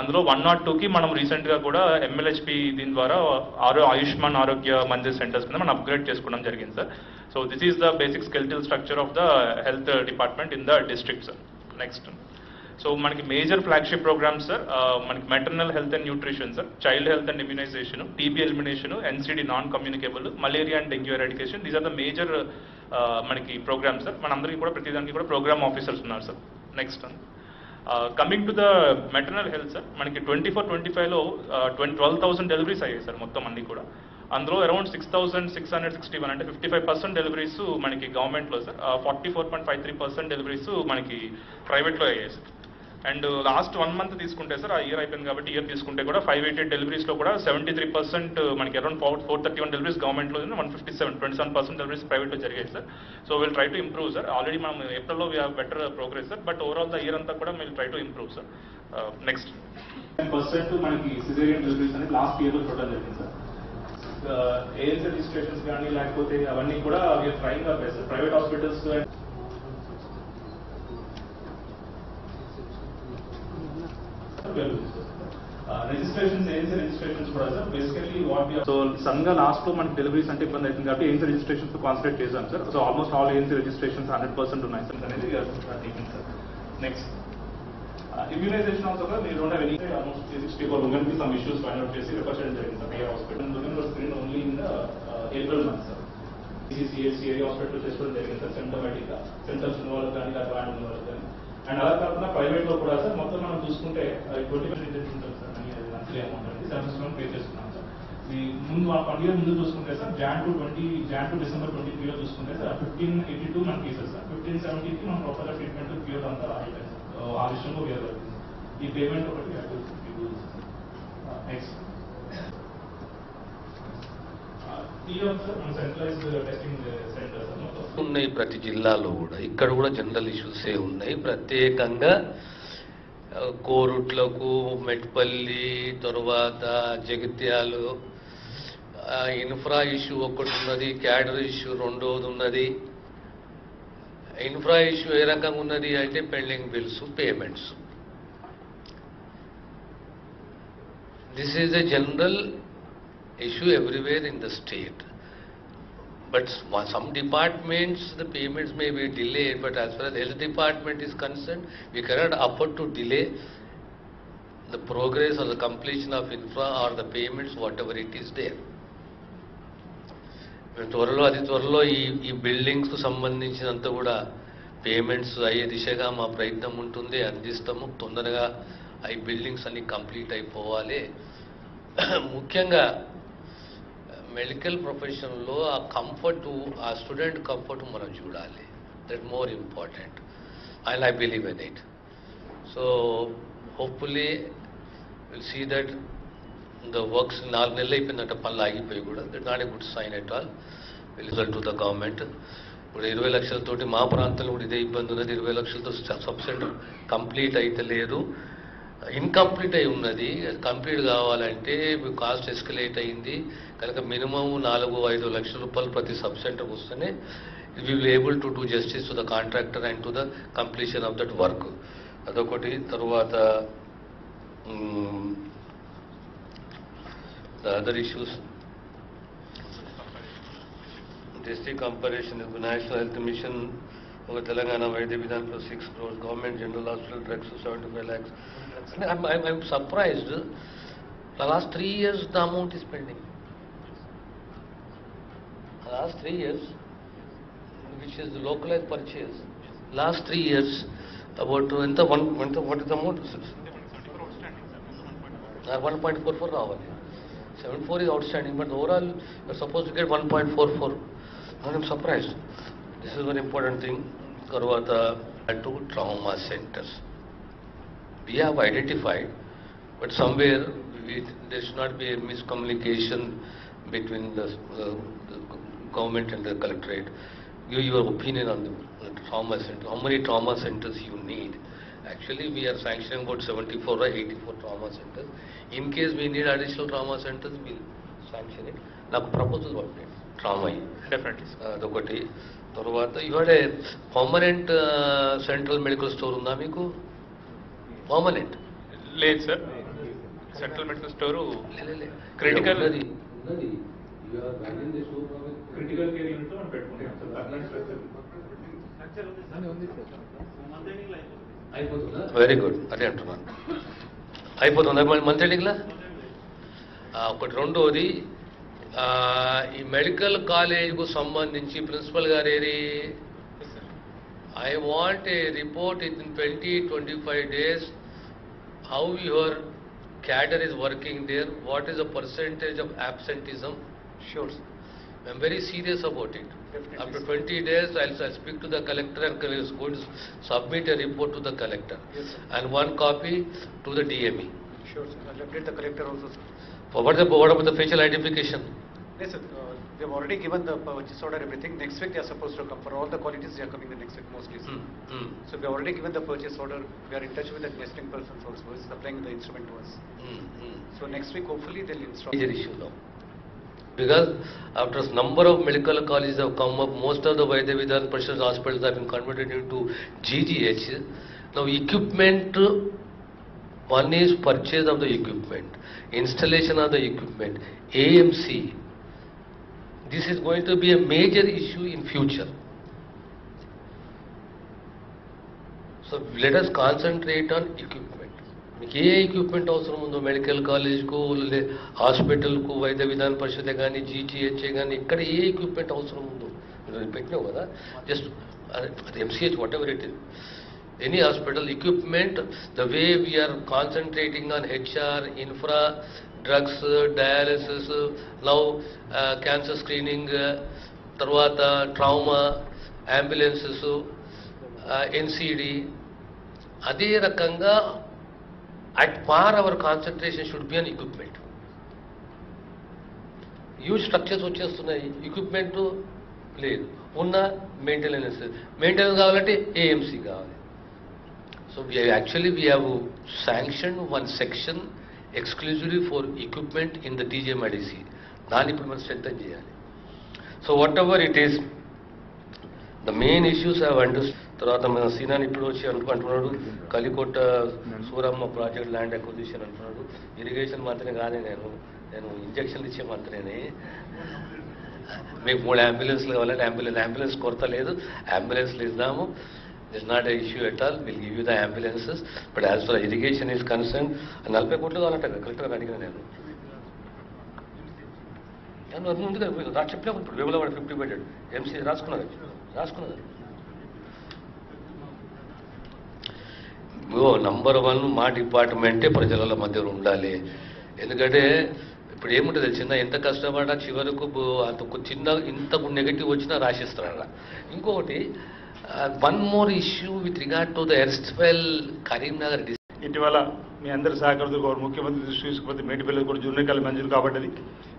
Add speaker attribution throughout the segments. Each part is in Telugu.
Speaker 1: అందులో 102కి మనం రీసెంట్గా కూడా MLHP దీని ద్వారా ఆయుష్మాన్ ఆరోగ్య మందిర్ సెంటర్స్ కింద మనం అప్గ్రేడ్ చేసుకోవడం జరిగింది sir. So this is the basic skeletal structure of the health department in the district sir. Next, so మనకి మేజర్ ఫ్లాగ్షిప్ ప్రోగ్రామ్స్ సార్, మనకి maternal health and nutrition sir, child health and immunization, TB elimination, NCD non communicable, malaria and dengue eradication. These are the major మనకి ప్రోగ్రామ్స్ సార్. మనందరికీ కూడా ప్రతిదానికి కూడా ప్రోగ్రామ్ ఆఫీసర్స్ ఉన్నారు sir. Next, coming to the maternal health sir, మనకి 24-25లో 12,000 డెలివరీస్ అయ్యాయి సార్ మొత్తం అన్ని కూడా. అందులో అరౌండ్ 6,661 అంటే 55% డెలివరీస్ మనకి గవర్నమెంట్లో సార్, 44.53% డెలివరీస్ మనకి ప్రైవేట్లో అయ్యాయి సార్. అండ్ లాస్ట్ 1 మంత్ తీసుకుంటే సార్, ఆ ఇయర్ అయిపోయింది కాబట్టి ఇయర్ తీసుకుంటే కూడా 588 డెలివరీస్లో కూడా 73% మనకి అరౌండ్ 431 డెలివరీస్ గవర్నమెంట్లో, 27% డెలివరీస్ ప్రైవేట్లో జరిగాయి sir. So will try to improve sir. Already మనం ఏప్రిల్లో we have better progress sir, but overall the year అంతా కూడా will try to improve sir. Next, 10% మనకి సిజేరియన్ డెలివరీస్ అనేది లాస్ట్ ఇయర్లో చూడడం జరిగింది సార్. ఏఎల్సీ రిజిస్ట్రేషన్స్ కానీ లేకపోతే అవన్నీ కూడా we are trying up sir. Private hospitals registrations, ANC registrations కూడా sir basically what so sudden గా లాస్ట్ లో మనకి డెలివరీస్ అంటే ఇబ్బంది అవుతుంది కాబట్టి ఏఎన్సీ రిజిస్ట్రేషన్స్ కాన్సన్ట్రేట్ చేశాం sir. So almost all ANC registrations 100% ఉన్నాయి సార్ అనేది సార్. నెక్స్ట్, ఇమ్యూనైజేషన్ ఆల్సో కూడా మీరు don't have any almost 364 women కి సమ్ ఇష్యూస్ ఫైండ్ అవుట్ చేసి రిఫర్ చేయడం జరిగింది sir. AR hospital women were screened only in the April month sir. CCHC area hospital చేసుకోవడం జరిగింది సార్. సిమ్టమాటిక్ గా సింటమ్స్ ఉన్న వాళ్ళకి కానీ అడ్వాన్స్ ఉన్న వాళ్ళకి కానీ. అండ్ అలా కాకుండా ప్రైవేట్ లో కూడా సార్ మొత్తం మనం చూసుకుంటే 20% ఉంటుంది సార్. మంత్లీ అమౌంట్ అనేది 7,000 పే చేసుకున్నాం సార్. ఈ ముందు 1 year ముందు చూసుకుంటే సార్, Jan to December 23లో చూసుకుంటే సార్ 1582 మన కేసెస్ సార్. 1570కి మనం ప్రాపర్గా ట్రీట్మెంట్ క్యూర్ అంతా అయిపోయింది సార్. ఆ విషయంలో వేరే ఈ పేమెంట్ ఒకటి నెక్స్ట్
Speaker 2: ఉన్నాయి ప్రతి జిల్లాలో కూడా. ఇక్కడ కూడా జనరల్ ఇష్యూసే ఉన్నాయి. ప్రత్యేకంగా కోరుట్లకు, మెట్పల్లి, తర్వాత జగిత్యాలు ఇన్ఫ్రా ఇష్యూ ఒకటి ఉన్నది, క్యాడర్ ఇష్యూ రెండోది ఉన్నది. ఇన్ఫ్రా ఇష్యూ ఏ రకంగా ఉన్నది అంటే pending bills, payments. This is a general issue everywhere in the state, but some departments the payments may be delayed, but as far as health department is concerned, we cannot afford to delay the progress or the completion of infra or the payments whatever it is there. త్వరలో ఈ బిల్డింగ్స్ కు సంబంధించినంత కూడా పేమెంట్స్ అయ్యే దిశగా మా ప్రయత్నం ఉంటుంది. అందిస్తాము. తొందరగా ఈ బిల్డింగ్స్ అన్ని కంప్లీట్ అయిపోవాలి. ముఖ్యంగా మెడికల్ ప్రొఫెషన్లో ఆ కంఫర్ట్, ఆ స్టూడెంట్ కంఫర్ట్ మనం చూడాలి. That more important and I believe in it. So hopefully will see that the works 4 నెలలు అయిపోయిందంట పనులు ఆగిపోయి కూడా. That not a good sign at all. Result to the government. ఇప్పుడు 20 లక్షలతోటి మా ప్రాంతంలో కూడా ఇదే ఇబ్బంది ఉన్నది. 20 లక్షలతో సబ్ సెంటర్ కంప్లీట్ అయితే లేదు, ఇన్కంప్లీట్ అయి ఉన్నది. కంప్లీట్ కావాలంటే కాస్ట్ ఎస్కలేట్ అయింది కనుక మినిమం 4-5 లక్షల రూపాయలు ప్రతి సబ్ సెంటర్కి వస్తేనే we will able to do justice to the contractor and to the completion of that work. అదొకటి. తర్వాత the other issues, district comparison, national health mission, ఒక తెలంగాణ వైద్య విధానంలో 6 crores, government general hospital drugs 75 lakhs. I'm surprised. The last 3 years the amount is pending. The last 3 years, which is the localized purchase. Last 3 years, about what is the amount? 1.44 రావాలి. 74 is outstanding, but overall you are supposed to get 1.44. I'm surprised. This is a very important thing. Tarvata to trauma centers. We have identified, but somewhere there should not be a miscommunication between the government and the collectorate. Give your opinion on the trauma center. How many trauma centers you need? Actually, we are sanctioning about 74 or 84 trauma centers. In case we need additional trauma centers, we'll sanction it. Now, proposal what? Trauma.
Speaker 1: Definitely.
Speaker 2: అదొకటి. తర్వాత ఇవాడే పర్మనెంట్ సెంట్రల్ మెడికల్ స్టోర్ ఉందా మీకు? పర్మనెంట్
Speaker 1: లేదు సార్. సెంట్రల్ మెడికల్ స్టోరు
Speaker 2: లే.
Speaker 1: Critical-
Speaker 2: ఉన్నది.
Speaker 1: క్రిటికల్ కేర్ యూనిట్ మనం పెట్టుకుంటాం
Speaker 2: వెరీ గుడ్ అదే అంటున్నాను. అయిపోతుందా మంత్ ఎండింగ్లా? ఒకటి రెండోది, ఈ మెడికల్ కాలేజ్కు సంబంధించి ప్రిన్సిపల్ గారు ఏది, I want a report in 20-25 days how your cadre is working there, what is the percentage of absenteeism.
Speaker 3: Sure, sir.
Speaker 2: I'm very serious about it.
Speaker 3: Definitely,
Speaker 2: After
Speaker 3: sir.
Speaker 2: 20 days, I'll speak to the collector and is going to submit a report to the collector.
Speaker 3: Yes, sir.
Speaker 2: And one copy to the DME.
Speaker 3: Sure, sir. I'll update the collector also, sir.
Speaker 2: What about the facial identification?
Speaker 3: Yes, sir. They've already given the purchase order, everything. Next week they are supposed to come. For all the qualities, they are coming the next week mostly, sir. So we have already given the purchase order. We are in touch with the nesting persons also, who is supplying the instrument to us. So next week, hopefully, they'll install.
Speaker 2: Major issue now. Because after a number of medical colleges have come up, most of the Vaidya Vidhan Precious hospitals have been converted into GGH. Now equipment, one is purchase of the equipment, installation of the equipment, AMC. This is going to be a major issue in future. So let us concentrate on equipment. మీకు ఏ ఎక్విప్మెంట్ అవసరం ఉందో మెడికల్ కాలేజ్కు, హాస్పిటల్కు, వైద్య విధాన పరిషత్ కానీ, జీటీహెచ్ఏ కానీ, ఇక్కడ ఏ ఎక్విప్మెంట్ అవసరం ఉందో పెట్టినావు కదా, జస్ట్ అది MCH whatever it is, any hospital equipment, the way we are concentrating on HR, infra, drugs, dialysis, now cancer screening, తర్వాత ట్రామా, అంబులెన్సెస్, ఎన్సిడి, అదే రకంగా at par our concentration should be on equipment. Huge structures వచ్చేస్తున్నాయి, ఎక్విప్మెంట్ లేదు, ఉన్న మెయింటెనెన్స్ కావాలంటే ఏఎంసీ కావాలి. So actually we have sanction one section exclusively for equipment in the TJMIDC. దాన్ని ఇప్పుడు మనం స్ట్రెంథన్ చేయాలి. So whatever it is, the main issues have understand. తర్వాత మన సీనాని ఇప్పుడు వచ్చి అంటున్నాడు Kalikota Suramma project land acquisition అంటున్నాడు. ఇరిగేషన్ మంత్రిని కానీ నేను ఇంజక్షన్లు ఇచ్చే మంత్రిని. మీకు 3 అంబులెన్స్లు కావాలంటే అంబులెన్స్ కొరత లేదు, అంబులెన్స్లు ఇద్దాము. It's not a issue at all, will give you the ambulances. But as for irrigation is concern 40 కోట్లు కావాలంట కలెక్టర్ అడిగిన నేను ఉంది కదా, చెప్పలేము. ఇప్పుడు వేములవాడ 50 బెడెడ్ ఎంసీ రాసుకున్నారు. నంబర్ 1 మా డిపార్ట్మెంటే ప్రజల మధ్య ఉండాలి. ఎందుకంటే ఇప్పుడు ఏముంటుంది చిన్న ఎంత కష్టపడ్డా చివరకు అంత చిన్న ఇంత నెగటివ్ వచ్చినా రాసిస్తారా. ఇంకొకటి one more issue with regard to the ఎర్స్ట్వెల్ కరీంనగర్.
Speaker 4: ఇటీవల మీ అందరి సహకారంతో గౌరవ ముఖ్యమంత్రి దృష్టి తీసుకుపోతే మేడిపల్లి కూడా జూనియర్ కాలేజ్ మంజూరు కాబట్టి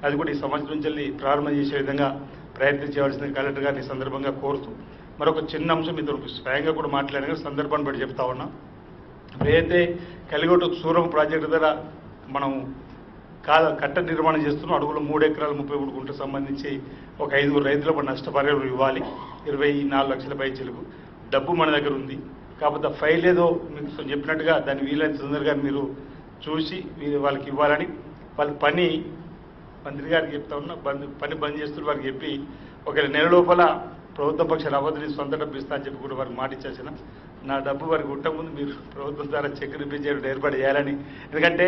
Speaker 4: అది కూడా ఈ సంవత్సరం నుంచి ప్రారంభం చేసే విధంగా ప్రయత్నించవలసిన కలెక్టర్ గారిని సందర్భంగా కోరుతూ మరొక చిన్న అంశం మీతో స్వయంగా కూడా మాట్లాడిన సందర్భాన్ని బట్టి చెప్తా ఉన్నా. ఏదైతే కలిగొట్టు సూరం ప్రాజెక్టు ద్వారా మనం కట్ట నిర్మాణం చేస్తున్నాం, అడుగులో 3 ఎకరాల 33 గుంటకు సంబంధించి ఒక 5 రైతులకు నష్టపరిహారం ఇవ్వాలి, 24 లక్షల పై చెలుగు డబ్బు మన దగ్గర ఉంది. కాకపోతే ఫైల్ ఏదో మీకు చెప్పినట్టుగా దాన్ని వీలైన తొందరగా మీరు చూసి వాళ్ళకి ఇవ్వాలని వాళ్ళ పని మంత్రి గారికి చెప్తా ఉన్నా. పని బంద్ చేస్తున్న వారికి చెప్పి ఒక నెల లోపల ప్రభుత్వం పక్షాన అవధిని సొంత డబ్బు ఇస్తా అని చెప్పి కూడా వారికి మాట ఇచ్చేసిన నా డబ్బు వారికి ముందు మీరు ప్రభుత్వం ద్వారా చెక్ రిపించేది ఏర్పాటు చేయాలని. ఎందుకంటే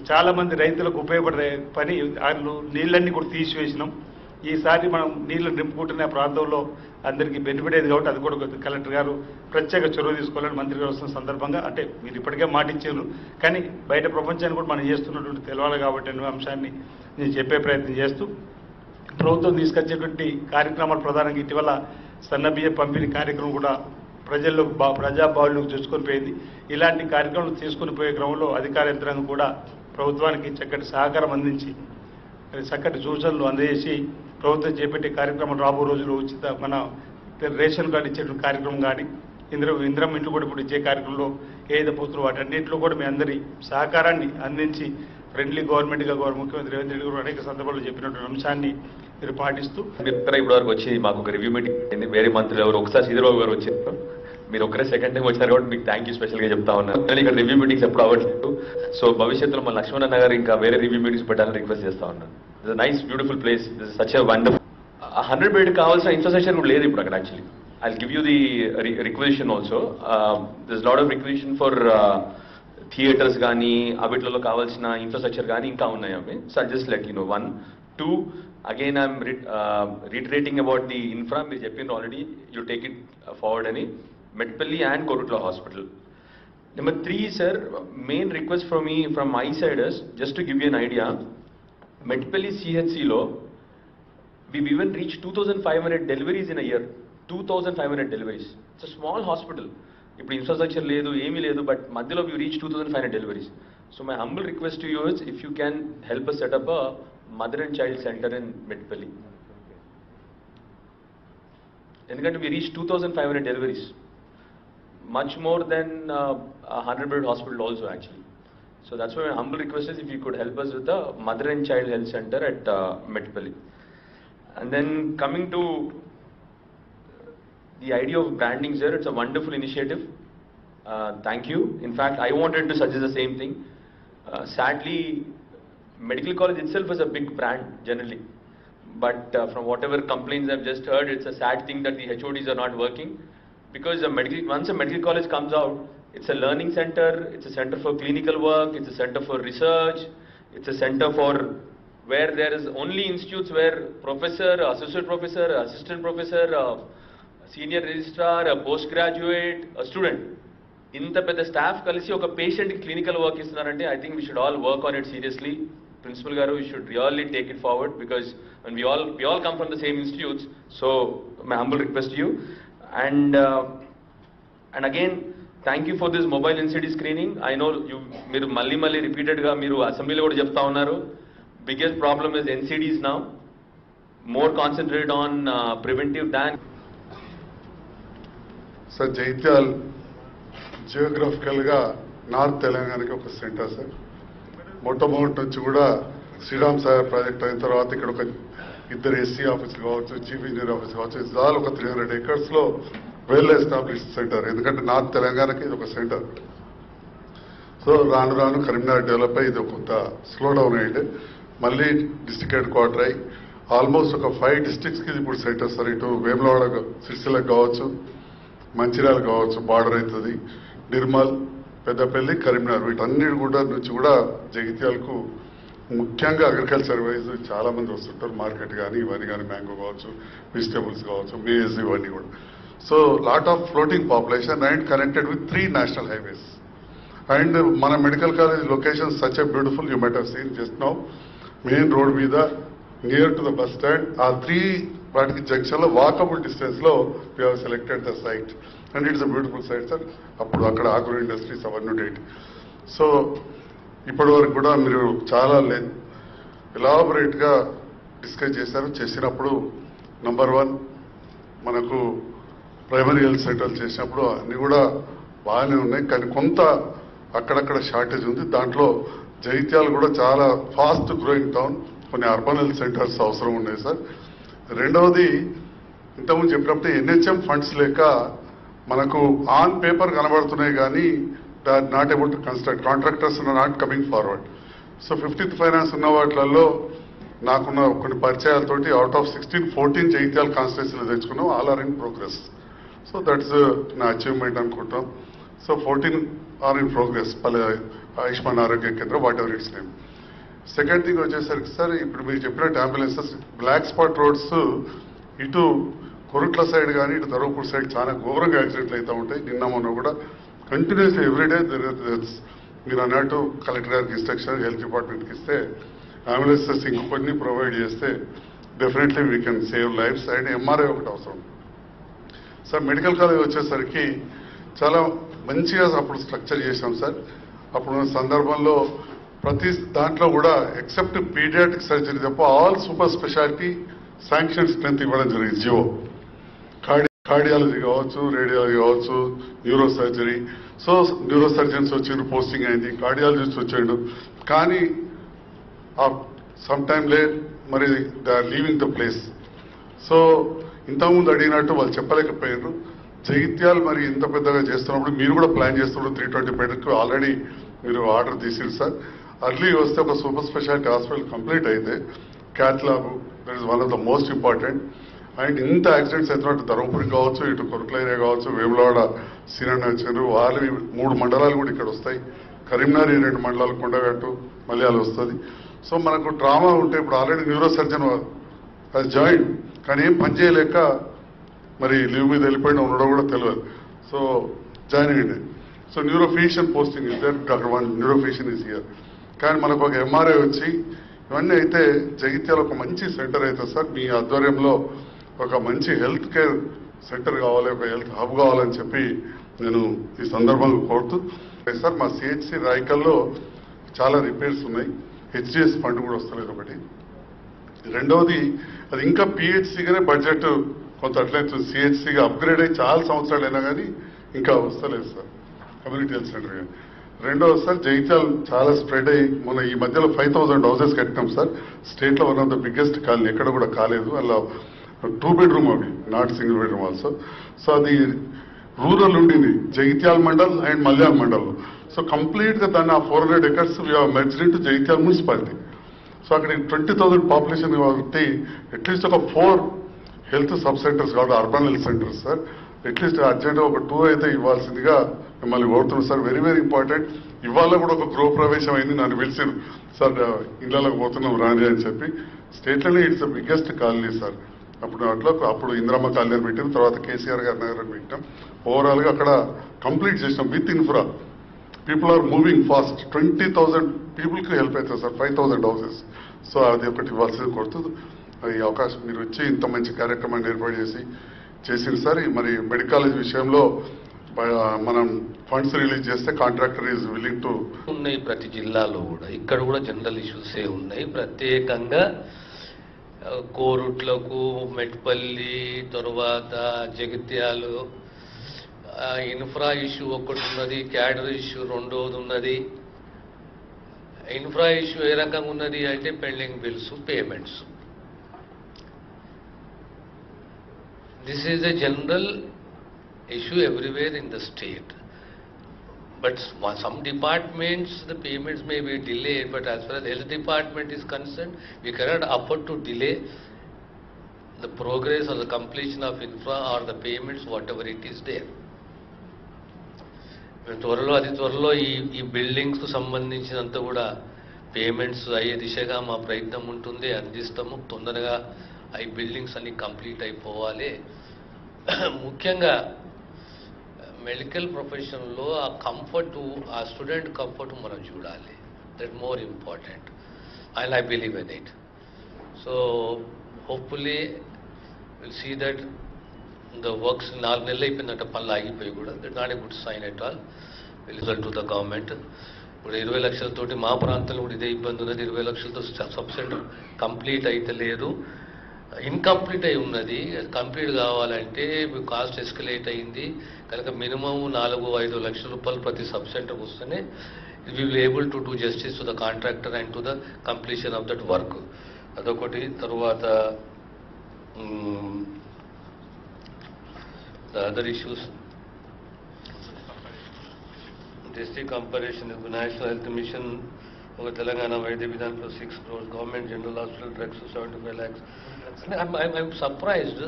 Speaker 4: చాలామంది రైతులకు ఉపయోగపడే పని వాళ్ళు నీళ్ళన్నీ కూడా తీసివేసినాం. ఈసారి మనం నీళ్లు నింపుకుంటున్న ప్రాంతంలో అందరికీ బెనిఫిట్ అయ్యేది కాబట్టి అది కూడా కలెక్టర్ గారు ప్రత్యేక చొరవ తీసుకోవాలని మంత్రి గారు వస్తున్న సందర్భంగా, అంటే మీరు ఇప్పటికే మాట ఇచ్చారు కానీ బయట ప్రపంచాన్ని కూడా మనం చేస్తున్నటువంటి తెలవాలి కాబట్టి అనే అంశాన్ని నేను చెప్పే ప్రయత్నం చేస్తూ ప్రభుత్వం తీసుకొచ్చేటువంటి కార్యక్రమాలు ప్రధానంగా ఇటీవల సన్నబియ్య పంపిణీ కార్యక్రమం కూడా ప్రజల్లో ప్రజాబాహుల్లోకి చూసుకొని పోయింది. ఇలాంటి కార్యక్రమాలు తీసుకొని పోయే క్రమంలో అధికార యంత్రాంగం కూడా ప్రభుత్వానికి చక్కటి సహకారం అందించి చక్కటి సూచనలు అందజేసి ప్రభుత్వం చేపట్టే కార్యక్రమం రాబో రోజుల్లో ఉచిత మన రేషన్ కార్డు ఇచ్చే కార్యక్రమం కానీ ఇంద్రం ఇంట్లో కూడా ఇప్పుడు ఇచ్చే కార్యక్రమంలో ఏదైతే పోతున్నారు వాటన్నింటిలో కూడా మీ అందరి సహకారాన్ని అందించి ఫ్రెండ్లీ గవర్నమెంట్గా ముఖ్యమంత్రి రేవంత్ రెడ్డి గారు అనేక సందర్భాల్లో చెప్పినటువంటి అంశాన్ని మీరు పాటిస్తూ
Speaker 5: ఇప్పటి వరకు వచ్చి మాకు ఒక రివ్యూ మీటింగ్ అయింది. వేరే మంత్రులు ఎవరు ఒకసారి శ్రీధరబాబు గారు వచ్చారు, మీరు ఒకరే సెకండ్ టైం వచ్చారు కాబట్టి మీకు థ్యాంక్ యూ స్పెషల్గా చెప్తా ఉన్నాను. ఇక్కడ రివ్యూ మీటింగ్స్ ఎప్పుడు అవ్వట్లేదు. సో భవిష్యత్తులో మన లక్ష్మణ్ అన్న గారు ఇంకా వేరే రివ్యూ మీటింగ్స్ పెట్టాలని రిక్వెస్ట్ చేస్తా ఉన్నాను. It's nice beautiful place, it's such a wonderful. 100 bed కావాల్సిన ఇన్ఫ్రాస్ట్రక్చర్ కూడా లేదు ఇప్పుడు అక్కడ actually. I'll give you the requisition also. There's a lot of requisition for theatres కానీ అవిట్లలో కావాల్సిన ఇన్ఫ్రాస్ట్రక్చర్ కానీ ఇంకా ఉన్నాయి అవి. So I just let you know 1. 2, again I'm reiterating about the infra. మీరు చెప్పిండ్రు already, you take it forward అని. Metpalli and Korutla hospital. Number 3, sir, main request from my side is just to give you an idea. Metpalli సిహెచ్సిలో we've even reached 2,500 deliveries in a year. 2,500 deliveries. It's a small hospital. ఇప్పుడు ఇన్ఫ్రాస్ట్రక్చర్ లేదు, ఏమీ లేదు, బట్ మధ్యలో we reach 2,500 deliveries. So my humble request to you is if you can help us set up a mother and child center in Medpalli. ఎందుకంటే we reach 2,500 deliveries. Much more than a 100-bed hospital also actually. So that's why my humble request is if you could help us with the mother and child health center at Medpalli. And then coming to the idea of branding, sir, it's a wonderful initiative. Thank you. In fact, I wanted to suggest the same thing. Sadly, medical college itself is a big brand generally. But from whatever complaints I've just heard, it's a sad thing that the HODs are not working. Because once a medical college comes out, it's a learning center, it's a center for clinical work, it's a center for research, it's a center for where there is only institutes where professor, associate professor, assistant professor, senior registrar, a postgraduate, a student, inta pedda staff kalisi oka patient clinical work istunarante, I think we should all work on it seriously. Principal garu, we should really take it forward because when we all come from the same institutes. So my humble request to you. And again, thank you for this mobile NCD screening. I know you మీరు మళ్ళీ repeated గా మీరు అసెంబ్లీలో కూడా చెప్తా ఉన్నారు. Biggest problem is NCDs now. More concentrated on preventive than.
Speaker 6: Sir, Jagtial జియోగ్రఫికల్గా నార్త్ తెలంగాణకి ఒక సెంటర్ సార్. మొట్టమొదటి నుంచి కూడా శ్రీరామ్ సాగర్ ప్రాజెక్ట్ అయిన తర్వాత ఇక్కడ ఒక 2 SC ఆఫీసులు కావచ్చు, చీఫ్ ఇంజనీర్ ఆఫీస్ కావచ్చు, ఇది చాలా ఒక 300 acres వెల్ ఎస్టాబ్లిష్డ్ సెంటర్. ఎందుకంటే నార్త్ తెలంగాణకి ఇది ఒక సెంటర్. సో రాను కరీంనగర్ డెవలప్ అయ్యి ఇది కొంత స్లో డౌన్ అయ్యింది. మళ్ళీ డిస్ట్రిక్ట్ హెడ్ క్వార్టర్ అయ్యి ఆల్మోస్ట్ ఒక 5 districtsకి ఇది ఇప్పుడు సెంటర్ సార్. ఇటు వేములవాడ సిరిసిల్లకు కావచ్చు, మంచిర్యాల కావచ్చు, బార్డర్ అవుతుంది, నిర్మల్, పెద్దపల్లి, కరీంనగర్, వీటన్నిటి కూడా నుంచి కూడా జగిత్యాలకు ముఖ్యంగా అగ్రికల్చర్ వైజ్ చాలా మంది వస్తుంటారు. మార్కెట్ కానీ ఇవన్నీ కానీ, మ్యాంగో కావచ్చు, వెజిటేబుల్స్ కావచ్చు, మేజ్, ఇవన్నీ కూడా. So lot of floating population and connected with 3 national highways. And మన medical college location such a beautiful, you might have seen just now, main road మీద near to the bus stand. ఆ 3 వాటికి జంక్షన్లో వాకబుల్ డిస్టెన్స్లో we have selected the site and it's a beautiful site sir. అప్పుడు అక్కడ ఆగ్రో ఇండస్ట్రీస్ అవన్నీ ఉండేవి. సో ఇప్పటి వరకు కూడా మీరు చాలా ఎలాబొరేట్గా డిస్కస్ చేశారు. చేసినప్పుడు నంబర్ 1 మనకు ప్రైమరీ హెల్త్ సెంటర్లు చేసినప్పుడు అన్నీ కూడా బాగానే ఉన్నాయి, కానీ కొంత అక్కడక్కడ షార్టేజ్ ఉంది. దాంట్లో జగిత్యాలు కూడా చాలా ఫాస్ట్ గ్రోయింగ్ టౌన్, కొన్ని అర్బన్ హెల్త్ సెంటర్స్ అవసరం ఉన్నాయి సార్. రెండవది, ఇంతకుముందు చెప్పినప్పుడు NHM ఫండ్స్ లేక మనకు ఆన్ పేపర్ కనబడుతున్నాయి కానీ not able to construct, contractors not coming forward. So 15th finance ఉన్న వాటిలలో నాకున్న కొన్ని పరిచయాలతోటి అవుట్ ఆఫ్ 16, 14 జగిత్యాల కాన్స్టిట్యూన్సీలు తెచ్చుకున్నాం. All are in progress. So that's నా అచీవ్మెంట్ అనుకుంటాం. So 14 are in progress. Ayushman Arogya Kendram, whatever it's name. Second thing వచ్చేసరికి సార్, ఇప్పుడు మీరు చెప్పినట్టు అంబులెన్సెస్, బ్లాక్ స్పాట్ రోడ్స్ ఇటు కొరుట్ల సైడ్ కానీ ఇటు ధర్మపూర్ సైడ్ చాలా ఘోరంగా యాక్సిడెంట్లు అవుతూ ఉంటాయి. నిన్న మొన్న కూడా కంటిన్యూస్లీ ఎవ్రీడే మీరు అన్నట్టు కలెక్టర్ గారికి ఇన్స్ట్రక్షన్, హెల్త్ డిపార్ట్మెంట్కి ఇస్తే అంబులెన్సెస్ ఇంకొన్ని ప్రొవైడ్ చేస్తే definitely we can save lives. And MRI ఒకటి అవసరం సార్. మెడికల్ కాలేజ్ వచ్చేసరికి చాలా మంచిగా అప్పుడు స్ట్రక్చర్ చేశాం సార్. అప్పుడు సందర్భంలో ప్రతి దాంట్లో కూడా ఎక్సెప్ట్ పీడియాట్రిక్ సర్జరీ తప్ప all super speciality sanction strength ఇవ్వడం జరిగింది. జియో కార్డియాలజీ కావచ్చు, రేడియాలజీ కావచ్చు, neuro surgery. So neuro surgeons వచ్చిండు, పోస్టింగ్ అయింది, కార్డియాలజిస్ట్ వచ్చాడు. కానీ సమ్ టైమ్ లేట్ మరి they are leaving the place. So ఇంతకుముందు అడిగినట్టు వాళ్ళు చెప్పలేకపోయారు. జగిత్యాలు మరి ఇంత పెద్దగా చేస్తున్నప్పుడు మీరు కూడా ప్లాన్ చేస్తున్నప్పుడు 320 బెడ్కి ఆల్రెడీ మీరు ఆర్డర్ తీసిరు సార్. అర్లీ వస్తే ఒక సూపర్ స్పెషాలిటీ హాస్పిటల్ కంప్లీట్ అయితే cath lab that is one of the most important. And ఇంత యాక్సిడెంట్స్ అవుతున్నట్టు ధర్మపురి కావచ్చు, ఇటు కొరుకుల ఏరియా కావచ్చు, వేములవాడ సీనన్న వచ్చారు, వాళ్ళు 3 మండలాలు కూడా ఇక్కడ వస్తాయి, కరీంనగర్ 2 మండలాలు, కొండగట్టు మలయాళ వస్తుంది. సో మనకు ట్రామా ఉంటే ఇప్పుడు ఆల్రెడీ న్యూరో సర్జన్ అది జాయిన్ కానీ ఏం పని చేయలేక మరి లీవ్ మీద వెళ్ళిపోయినా ఉండడం కూడా తెలియదు. సో జాయిన్ అయ్యింది. So neurophysician posting is there, అక్కడ 1 న్యూరోఫిజిషియన్ ఇస్ హియర్. కానీ మనకు ఒక ఎంఆర్ఐ వచ్చి ఇవన్నీ అయితే జగిత్యాల ఒక మంచి సెంటర్ అవుతుంది సార్. మీ ఆధ్వర్యంలో ఒక మంచి హెల్త్ కేర్ సెంటర్ కావాలి, ఒక హెల్త్ హబ్ కావాలని చెప్పి నేను ఈ సందర్భంగా కోరుతూ సార్ మా సిహెచ్సి రాయకల్లో చాలా రిపేర్స్ ఉన్నాయి, హెచ్డిఎస్ ఫండ్ కూడా వస్తలేదు ఒకటి. రెండవది అది ఇంకా పిహెచ్సిగానే బడ్జెట్ కొంత అట్లయితే సిహెచ్సిగా అప్గ్రేడ్ అయ్యి చాలా సంవత్సరాలు అయినా కానీ ఇంకా వస్తలేదు సార్ కమ్యూనిటీ హెల్త్ సెంటర్. రెండవది సార్ జగిత్యాల చాలా స్ప్రెడ్ అయ్యి మొన్న ఈ మధ్యలో 5,000 హౌసెస్ కట్టినాం సార్. స్టేట్లో one of the biggest colony, ఎక్కడ కూడా కాలేదు. అలా 2 బెడ్రూమ్ అవి, not single bedroom also. So అది రూరల్ ఉండింది Jagtial mandal and Malyala mandal. So complete గా దాన్ని ఆ 400 acres merged into Jagtial municipality. So అక్కడ 20,000 పాపులేషన్ కాబట్టి అట్లీస్ట్ ఒక 4 హెల్త్ సబ్ సెంటర్స్ కాదు, urban health centres sir. At least urgent ఒక 2 అయితే ఇవ్వాల్సిందిగా మిమ్మల్ని కోరుతున్నాం సార్. Very very important. ఇవాళ కూడా ఒక గృహప్రవేశం అయింది, నన్ను పిలిచారు సార్ ఇళ్లలోకి పోతున్నాం రాని అని చెప్పి. స్టేట్లోనే it's the biggest colony sir. అప్పుడు ఇందిరమ్మ కాలనీ పెట్టిన తర్వాత కేసీఆర్ గారి నగర్ అని పెట్టాం. ఓవరాల్ గా అక్కడ కంప్లీట్ చేసినాం with infra. People are moving fast. 20,000 పీపుల్కి హెల్ప్ అవుతుంది సార్, 5,000 హౌసెస్. సో అది ఒకటి ఇవ్వాల్సింది కోరుతుంది. ఈ అవకాశం మీరు వచ్చి ఇంత మంచి కార్యక్రమాన్ని ఏర్పాటు చేసింది సార్. మరి మెడికల్ కాలేజ్ విషయంలో మనం ఫండ్స్ రిలీజ్ చేస్తే కాంట్రాక్టర్ ఈజ్ విల్లింగ్ టు
Speaker 2: ఉన్నాయి ప్రతి జిల్లాలో కూడా. ఇక్కడ కూడా జనరల్ ఇష్యూసే ఉన్నాయి. ప్రత్యేకంగా కోరుట్లకు, మెట్పల్లి, తర్వాత జగిత్యాలు ఇన్ఫ్రా ఇష్యూ ఒకటి ఉన్నది, క్యాడర్ ఇష్యూ రెండోది ఉన్నది. ఇన్ఫ్రా ఇష్యూ ఏ రకంగా ఉన్నది అంటే pending bills, payments. This is a general issue everywhere in the state. But some departments, the payments may be delayed, but as far as health department is concerned, we cannot afford to delay the progress or the completion of infra or the payments, whatever it is there. త్వరలో ఈ బిల్డింగ్స్ కు సంబంధించినంత కూడా పేమెంట్స్ అయ్యే దిశగా మా ప్రయత్నం ఉంటుంది, అందిస్తాము. తొందరగా ఈ బిల్డింగ్స్ అన్ని కంప్లీట్ అయిపోవాలి. ముఖ్యంగా మెడికల్ ప్రొఫెషన్లో ఆ కంఫర్టు, ఆ స్టూడెంట్ కంఫర్ట్ మనం చూడాలి. That more important and I believe in it. So hopefully will see that the works 4 నెలలు అయిపోయిందంట పనులు ఆగిపోయి కూడా. That not a good sign at all. Result to the government. ఇప్పుడు 20 లక్షలతోటి మా ప్రాంతంలో కూడా ఇదే ఇబ్బంది ఉన్నది. 20 లక్షలతో సబ్ సెంటర్ కంప్లీట్ అయితే లేదు, ఇన్కంప్లీట్ అయి ఉన్నది. కంప్లీట్ కావాలంటే కాస్ట్ ఎస్కలేట్ అయింది కనుక మినిమం 4-5 లక్షల రూపాయలు ప్రతి సబ్ సెంటర్కి వస్తేనే we will able to do justice to the contractor and to the completion of that work. అదొకటి. తర్వాత the other issues district comparison national health mission ఒక తెలంగాణ వైద్య విధానంలో 6 crores, government general hospital drugs 75 lakhs. I'm surprised.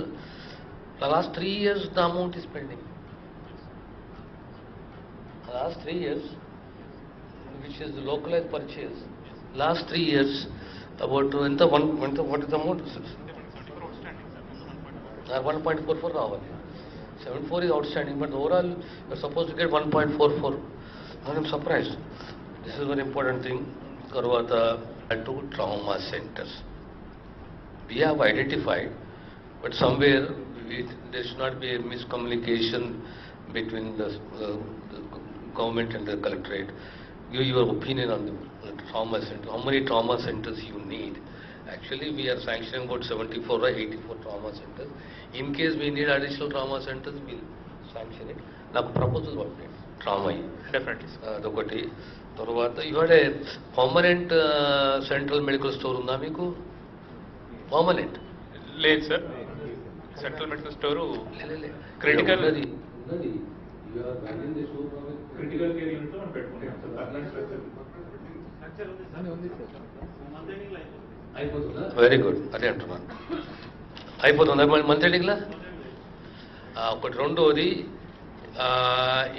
Speaker 2: The last 3 years the amount is pending. The last 3 years, which is the localized purchase. Last 3 years, about what is the amount? 1.44 రావాలి. 74 is outstanding, but overall you're supposed to get 1.44. I'm surprised. This is very important thing. Tarvata to trauma centers. We have identified, but somewhere there should not be a miscommunication between the government and the collectorate. Give your opinion on the trauma center. How many trauma centers you need? Actually, we are sanctioning about 74 or 84 trauma centers. In case we need additional trauma centers, we'll sanction it. Now, proposal what? Trauma.
Speaker 1: Definitely.
Speaker 2: అదొకటి. తర్వాత ఇవాళ పర్మనెంట్ సెంట్రల్ మెడికల్ స్టోర్ ఉందా మీకు? పర్మనెంట్
Speaker 1: లేదు sir. Central medical store critical
Speaker 2: ఉన్నది you are banning the show
Speaker 1: critical care unit మనం పెట్టుకుంటాం సార్ అట్లాంటి
Speaker 2: అయిపోతుందా? వెరీ గుడ్, అదే అంటున్నాను. అయిపోతుందా మంత్ ఎండింగ్లా? ఒకటి. రెండోది,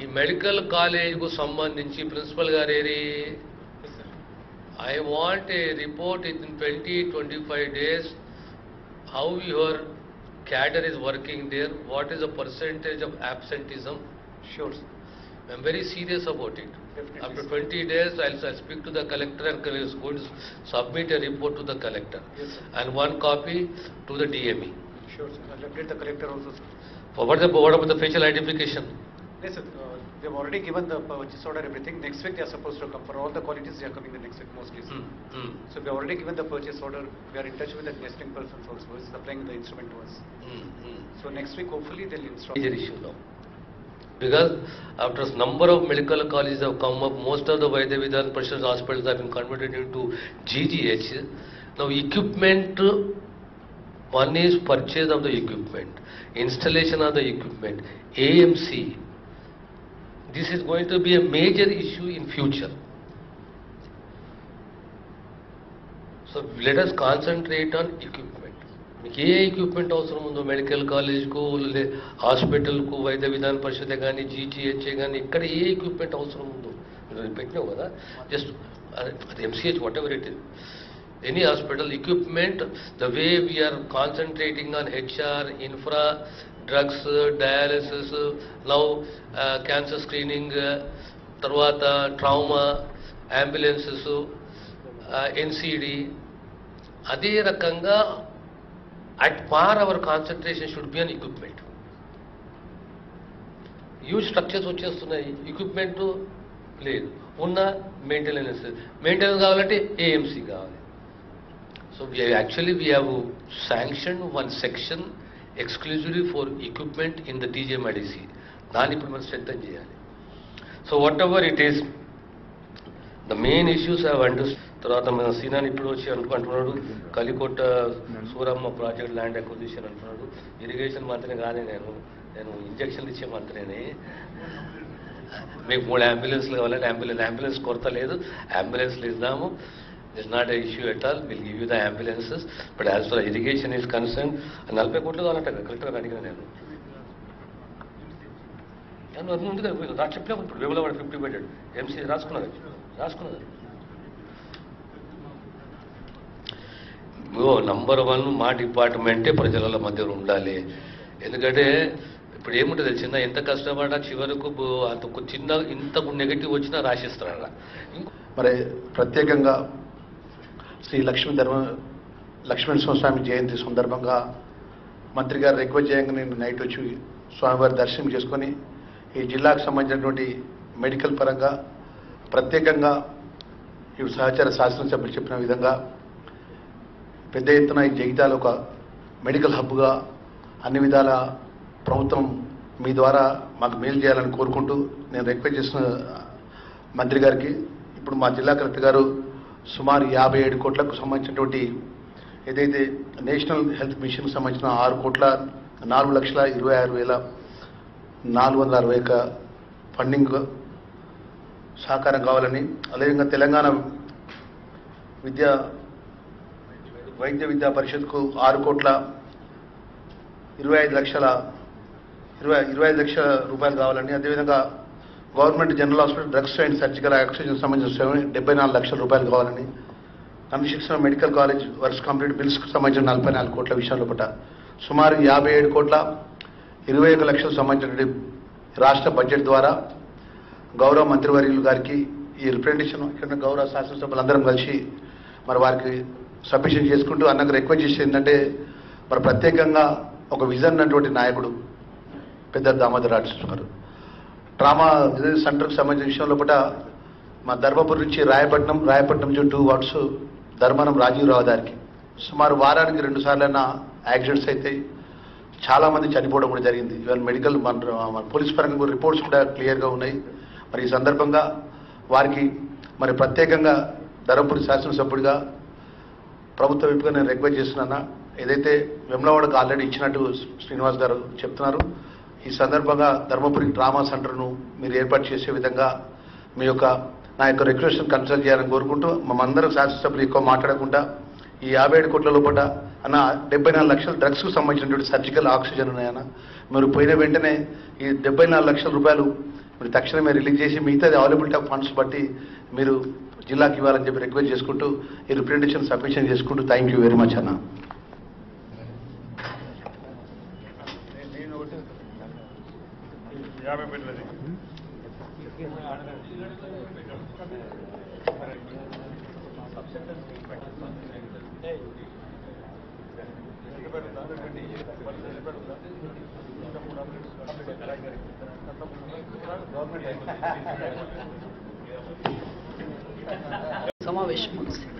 Speaker 2: ఈ మెడికల్ కాలేజ్కు సంబంధించి ప్రిన్సిపల్ గారు ఏరి I want a report in 20-25 days how your cadre is working there, what is the percentage of absenteeism.
Speaker 3: Sure, sir.
Speaker 2: I'm very serious about it.
Speaker 3: Definitely,
Speaker 2: After
Speaker 3: sir.
Speaker 2: 20 days, I'll speak to the collector and is going to submit a report to the collector.
Speaker 3: Yes, sir.
Speaker 2: And one copy to the DME.
Speaker 3: Sure, sir. I'll update the collector also, sir.
Speaker 2: What about the facial identification?
Speaker 3: Yes, sir. They've already given the purchase order, everything. Next week they are supposed to come. For all the qualities, they are coming the next week mostly, sir. So we have already given the purchase order. We are in touch with the nesting persons also, who is supplying the instrument to us. So next week, hopefully, they'll install.
Speaker 2: Major issue now. Because after a number of medical colleges have come up, most of the Vaidya Vidhan Precious hospitals have been converted into GGH. Now equipment, one is purchase of the equipment, installation of the equipment, AMC. This is going to be a major issue in future. So let us concentrate on equipment. మీకు ఏ ఎక్విప్మెంట్ అవసరం ఉందో మెడికల్ కాలేజ్కు, హాస్పిటల్కు, వైద్య విధాన పరిషత్ కానీ, జీజీహెచ్ఏ కానీ, ఇక్కడ ఏ ఎక్విప్మెంట్ అవసరం ఉందో మీరు పెట్టినావు కదా. జస్ట్ అది MCH whatever it is, any hospital equipment, the way we are concentrating on HR, infra, drugs, dialysis, now cancer screening, తర్వాత ట్రామా, అంబులెన్సెస్, ఎన్సిడి, అదే రకంగా at par our concentration should be on equipment. Huge structures వచ్చేస్తున్నాయి, equipment లేదు, ఉన్న మెయింటెనెన్స్ కావాలంటే AMC కావాలి. So we have sanctioned one section exclusively for equipment in the TJMIDC. దాన్ని ఇప్పుడు మనం స్ట్రెంథన్ చేయాలి. So whatever it is, the main issues have understood. తర్వాత మన సీనాని ఇప్పుడు వచ్చి అంటున్నాడు Kalikota Suramma project land acquisition అంటున్నాడు. ఇరిగేషన్ మంత్రిని కానీ నేను ఇంజక్షన్లు ఇచ్చే మంత్రిని. మీకు 3 అంబులెన్స్లు కావాలంటే అంబులెన్స్ కొరత లేదు, అంబులెన్స్లు ఇద్దాము. It's not a issue at all, will give you the ambulances. But as for irrigation is concern 40 కోట్లు కావాలంట కలెక్టర్ అడిగిన నేను ఉంది కదా చెప్పినా. ఇప్పుడు వేములవాడ 50 బెడెడ్ ఎంసీ రాసుకున్నది. నంబర్ 1 మా డిపార్ట్మెంటే ప్రజల మధ్య ఉండాలి. ఎందుకంటే ఇప్పుడు ఏముంటుంది తెలిసిందా, ఎంత కష్టపడ్డా చివరకు అంత చిన్న ఇంత నెగటివ్ వచ్చినా రాసిస్తారట.
Speaker 7: మరి ప్రత్యేకంగా శ్రీ లక్ష్మీనరసింహస్వామి జయంతి సందర్భంగా మంత్రి గారు రిక్వెస్ట్ చేయంగా నేను నైట్ వచ్చి స్వామివారి దర్శనం చేసుకొని ఈ జిల్లాకు సంబంధించినటువంటి మెడికల్ పరంగా ప్రత్యేకంగా ఇప్పుడు సహచార శాసనసభ్యులు చెప్పిన విధంగా పెద్ద ఎత్తున ఈ జగిత్యాల ఒక మెడికల్ హబ్గా అన్ని విధాల ప్రభుత్వం మీ ద్వారా మాకు మేలు చేయాలని కోరుకుంటూ నేను రిక్వెస్ట్ చేసిన మంత్రి గారికి, ఇప్పుడు మా జిల్లా కలెక్టర్ గారు సుమారు 57 కోట్లకు సంబంధించినటువంటి ఏదైతే నేషనల్ హెల్త్ మిషన్కి సంబంధించిన 6,26,26,460 ఫండింగ్ సహకారం కావాలని, అదేవిధంగా తెలంగాణ వైద్య విద్యా పరిషత్కు 6,25,25,00,000 రూపాయలు కావాలని, అదేవిధంగా government general hospital drugs and surgical oxygen సంబంధించిన 74 లక్షల రూపాయలు కావాలని, construction medical college works complete బిల్స్కు సంబంధించిన 44 కోట్ల విషయంలో పట్ల సుమారు 57,21 లక్షలకు సంబంధించిన రాష్ట్ర బడ్జెట్ ద్వారా గౌరవ మంత్రివర్యులు గారికి ఈ రిప్రజెంటేషన్ ఇక్కడ గౌరవ శాసనసభ్యులందరం కలిసి మరి వారికి సబ్మిషన్ చేసుకుంటూ అన్నకు రిక్వెస్ట్ చేసి ఏంటంటే మరి ప్రత్యేకంగా ఒక విజన్ అన్నటువంటి నాయకుడు పెద్ద దామోదర్ రాజు గారు ట్రామా సెంటర్కి సంబంధించిన విషయంలో పట మా ధర్మపురి నుంచి రాయపట్నం టు 2 వాట్స్ ధర్మవరం రాజీవ్ రహదారికి సుమారు వారానికి 2 సార్లైనా యాక్సిడెంట్స్ అయితే చాలామంది చనిపోవడం కూడా జరిగింది. ఇవాళ మెడికల్ మన పోలీస్ పరంగా రిపోర్ట్స్ కూడా క్లియర్గా ఉన్నాయి. మరి ఈ సందర్భంగా వారికి మరి ప్రత్యేకంగా ధర్మపురి శాసనసభ్యుడిగా ప్రభుత్వ విపుగా నేను రిక్వెస్ట్ చేస్తున్నా, ఏదైతే వెమ్లవాడకు ఆల్రెడీ ఇచ్చినట్టు శ్రీనివాస్ గారు చెప్తున్నారు, ఈ సందర్భంగా ధర్మపురి ట్రామా సెంటర్ను మీరు ఏర్పాటు చేసే విధంగా నా యొక్క రిక్వెస్ట్ని కన్సల్ట్ చేయాలని కోరుకుంటూ మనందరం శాసనసభ్యులు ఎక్కువ మాట్లాడకుండా ఈ 57 కోట్ల లోపల 74 లక్షల డ్రగ్స్కు సంబంధించినటువంటి సర్జికల్ ఆక్సిజన్ ఉన్నాయన్న. మీరు పోయిన వెంటనే ఈ 74 లక్షల రూపాయలు మీరు తక్షణమే రిలీజ్ చేసి మిగతాది అవైలబిలిటీ ఆఫ్ ఫండ్స్ బట్టి మీరు జిల్లాకి ఇవ్వాలని చెప్పి రిక్వెస్ట్ చేసుకుంటూ ఈ రిప్రజెంటేషన్ సబ్మిషన్ చేసుకుంటూ థ్యాంక్ యూ వెరీ మచ్ అన్న.
Speaker 8: సమావేశం ముగిసింది.